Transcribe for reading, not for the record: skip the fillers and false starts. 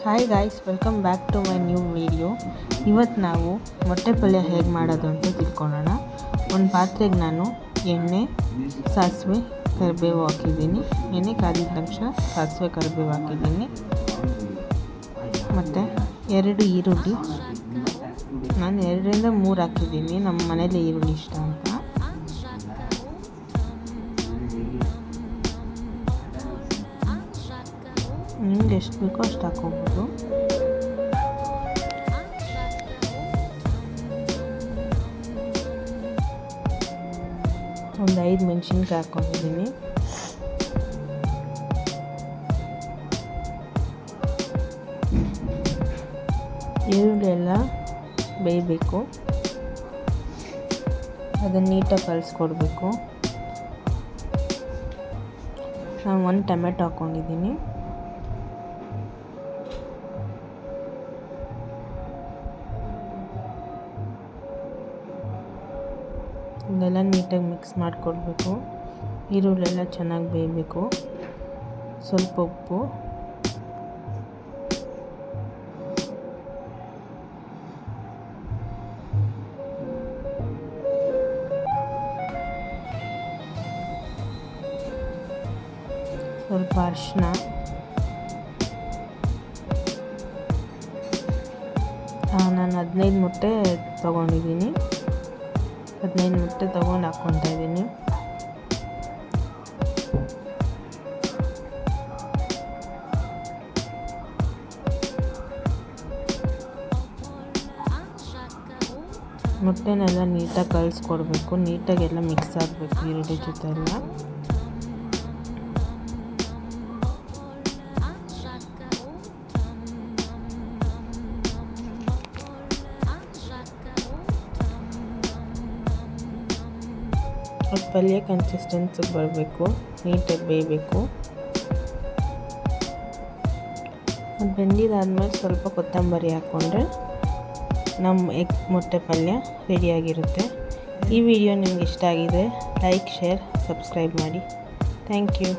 Hi guys, welcome back to my new video. ಇವತ್ತು ನಾವು ಮೊಟ್ಟೆ ಪಲ್ಯ ಹೇಗೆ ಮಾಡೋದು ಅಂತ ತಿಳ್ಕೊಳ್ಳೋಣ. ಒಂದು ಪಾತ್ರೆಗೆ ನಾನು ಎಣ್ಣೆ, ಸಾಸಿವೆ, ಕರಿಬೇವು ಹಾಕಿದ್ದೀನಿ. ಎಣ್ಣೆ ಕಾದಿದ ತಕ್ಷಣ ಸಾಸಿವೆ ಕರಿಬೇವು ಹಾಕಿದ್ದೀನಿ. ಮತ್ತು 2 ಈರುಳ್ಳಿ, ನಾನು 2ರಿಂದ 3 ಹಾಕಿದ್ದೀನಿ. ನಮ್ಮ ಮನೇಲಿ ಈರುಳ್ಳಿ ಇಷ್ಟ ಅಂತ. ನಿಮ್ಗೆ ಎಷ್ಟು ಬೇಕೋ ಅಷ್ಟು ಹಾಕ್ಕೋಬೋದು. ಒಂದು 5 ಮೆಣಸಿನ್ಕಾಯಿ ಹಾಕ್ಕೊಂಡಿದ್ದೀನಿ. ಈರುಳ್ಳಿ ಎಲ್ಲ ಬೇಯಬೇಕು, ಅದನ್ನು ನೀಟಾಗಿ ಕಲಿಸ್ಕೊಡ್ಬೇಕು. ನಾನು 1 ಟೊಮೆಟೊ ಹಾಕ್ಕೊಂಡಿದ್ದೀನಿ. ಇದೆಲ್ಲ ನೀಟಾಗಿ ಮಿಕ್ಸ್ ಮಾಡಿಕೊಡ್ಬೇಕು. ಈರುಳ್ಳಿ ಎಲ್ಲ ಚೆನ್ನಾಗಿ ಬೇಯಬೇಕು. ಸ್ವಲ್ಪ ಉಪ್ಪು, ಸ್ವಲ್ಪ ಅರಿಶಿನ, ನಾನು 15 ಮೊಟ್ಟೆ ತೊಗೊಂಡಿದ್ದೀನಿ. 15 ಮೊಟ್ಟೆ ತೊಗೊಂಡು ಹಾಕ್ಕೊತಾ ಇದ್ದೀನಿ. ಮೊಟ್ಟೆನೆಲ್ಲ ನೀಟಾಗಿ ಕಲಿಸ್ಕೊಡ್ಬೇಕು. ನೀಟಾಗೆಲ್ಲ ಮಿಕ್ಸ್ ಆಗಬೇಕು ಈರುಳ್ಳಿ ಜೊತೆ ಎಲ್ಲ. ಪಲ್ಯ ಕನ್ಸಿಸ್ಟೆನ್ಸಿಗೆ ಬರಬೇಕು, ನೀಟಾಗಿ ಬೇಯಬೇಕು. ಅದು ಬೆಂದಿದ್ದಾದ್ಮೇಲೆ ಸ್ವಲ್ಪ ಕೊತ್ತಂಬರಿ ಹಾಕ್ಕೊಂಡ್ರೆ ನಮ್ಮ ಮೊಟ್ಟೆ ಪಲ್ಯ ರೆಡಿಯಾಗಿರುತ್ತೆ. ಈ ವಿಡಿಯೋ ನಿಮ್ಗೆ ಇಷ್ಟ ಆಗಿದರೆ ಲೈಕ್, ಶೇರ್, ಸಬ್ಸ್ಕ್ರೈಬ್ ಮಾಡಿ. Thank you.